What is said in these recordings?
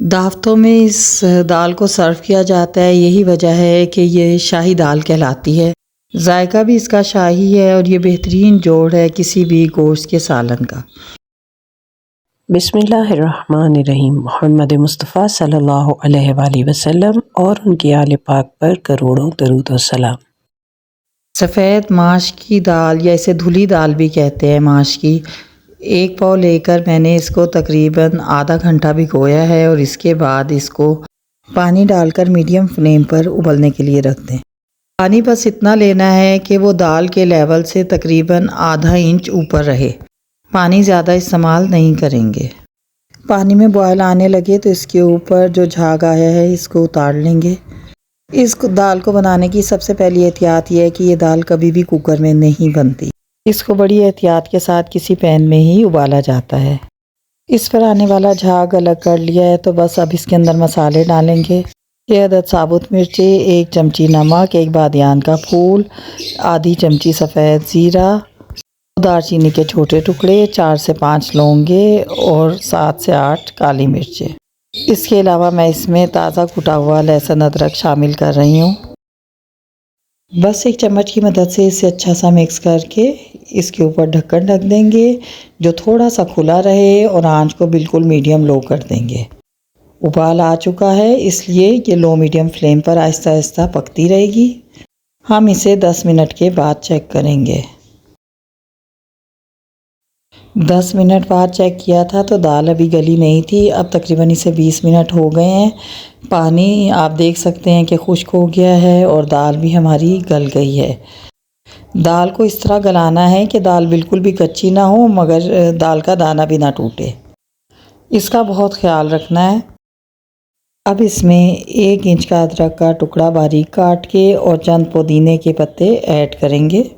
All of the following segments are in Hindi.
दावतों में इस दाल को सर्व किया जाता है, यही वजह है कि ये शाही दाल कहलाती है। जायका भी इसका शाही है और ये बेहतरीन जोड़ है किसी भी गोश्त के सालन का। बिस्मिल्लाहिर्रहमानिर्रहीम। मोहम्मद मुस्तफ़ा सल्लल्लाहु अलैहि वसल्लम और उनके आले पाक पर करोड़ों दरूद व सलाम। सफ़ेद माश की दाल या इसे धुली दाल भी कहते हैं, माश की, 1 पाव लेकर मैंने इसको तकरीबन आधा घंटा भिगोया है और इसके बाद इसको पानी डालकर मीडियम फ्लेम पर उबलने के लिए रख दें। पानी बस इतना लेना है कि वो दाल के लेवल से तकरीबन आधा इंच ऊपर रहे, पानी ज़्यादा इस्तेमाल नहीं करेंगे। पानी में बॉयल आने लगे तो इसके ऊपर जो झाग आया है इसको उतार लेंगे। इस दाल को बनाने की सबसे पहली एहतियात ये है कि ये दाल कभी भी कुकर में नहीं बनती। इसको बड़ी एहतियात के साथ किसी पैन में ही उबाला जाता है। इस पर आने वाला झाग अलग कर लिया है तो बस अब इसके अंदर मसाले डालेंगे। 6 अदद साबुत मिर्ची, 1 चमची नमक, 1 बादियान का फूल, आधी चमची सफ़ेद ज़ीरा, दालचीनी के छोटे टुकड़े, 4 से 5 लौंगे और 7 से 8 काली मिर्चें। इसके अलावा मैं इसमें ताज़ा कुटा हुआ लहसुन अदरक शामिल कर रही हूँ। बस 1 चम्मच की मदद से इसे अच्छा सा मिक्स करके इसके ऊपर ढक्कन ढक देंगे जो थोड़ा सा खुला रहे और आंच को बिल्कुल मीडियम लो कर देंगे। उबाल आ चुका है इसलिए ये लो मीडियम फ्लेम पर आहिस्ता आहिस्ता पकती रहेगी। हम इसे 10 मिनट के बाद चेक करेंगे। 10 मिनट बाद चेक किया था तो दाल अभी गली नहीं थी। अब तकरीबन इसे 20 मिनट हो गए हैं। पानी आप देख सकते हैं कि खुश्क हो गया है और दाल भी हमारी गल गई है। दाल को इस तरह गलाना है कि दाल बिल्कुल भी कच्ची ना हो मगर दाल का दाना भी ना टूटे, इसका बहुत ख्याल रखना है। अब इसमें 1 इंच का अदरक का टुकड़ा बारीक काट के और चंद पुदीने के पत्ते ऐड करेंगे।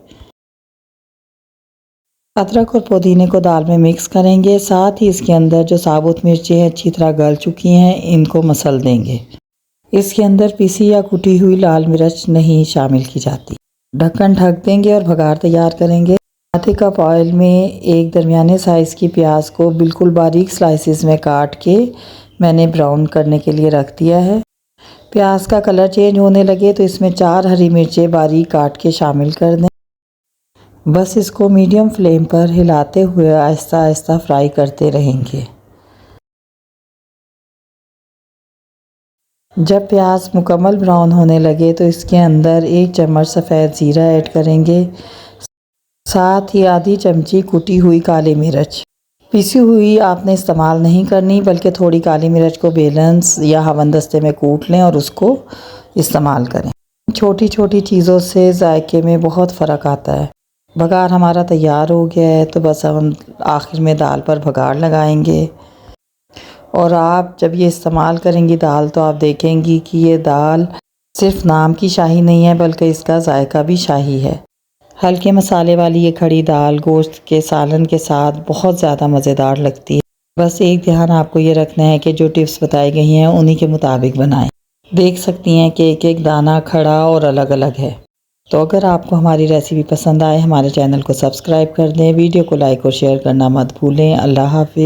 अदरक और पुदीने को दाल में मिक्स करेंगे। साथ ही इसके अंदर जो साबुत मिर्चें अच्छी तरह गल चुकी हैं इनको मसल देंगे। इसके अंदर पीसी या कुटी हुई लाल मिर्च नहीं शामिल की जाती। ढक्कन ढक देंगे और भगार तैयार करेंगे। आधे कप ऑयल में 1 दरमियाने साइज़ की प्याज को बिल्कुल बारीक स्लाइसिस में काट के मैंने ब्राउन करने के लिए रख दिया है। प्याज का कलर चेंज होने लगे तो इसमें 4 हरी मिर्चें बारीक काट के शामिल कर दें। बस इसको मीडियम फ्लेम पर हिलाते हुए आहिस्ता आहिस्ता फ्राई करते रहेंगे। जब प्याज मुकम्मल ब्राउन होने लगे तो इसके अंदर 1 चम्मच सफ़ेद ज़ीरा ऐड करेंगे। साथ ही आधी चमची कुटी हुई काली मिर्च, पिसी हुई आपने इस्तेमाल नहीं करनी बल्कि थोड़ी काली मिर्च को बेलेंस या हवनदस्ते में कूट लें और उसको इस्तेमाल करें। छोटी छोटी चीज़ों से जायके में बहुत फ़र्क आता है। भगार हमारा तैयार हो गया है तो बस अब हम आखिर में दाल पर भगार लगाएंगे और आप जब ये इस्तेमाल करेंगी दाल तो आप देखेंगी कि ये दाल सिर्फ नाम की शाही नहीं है बल्कि इसका जायका भी शाही है। हल्के मसाले वाली ये खड़ी दाल गोश्त के सालन के साथ बहुत ज़्यादा मज़ेदार लगती है। बस एक ध्यान आपको ये रखना है कि जो टिप्स बताई गई हैं उन्हीं के मुताबिक बनाएं। देख सकती हैं कि एक एक दाना खड़ा और अलग अलग है। तो अगर आपको हमारी रेसिपी पसंद आए हमारे चैनल को सब्सक्राइब कर दें, वीडियो को लाइक और शेयर करना मत भूलें। अल्लाह हाफ़िज़।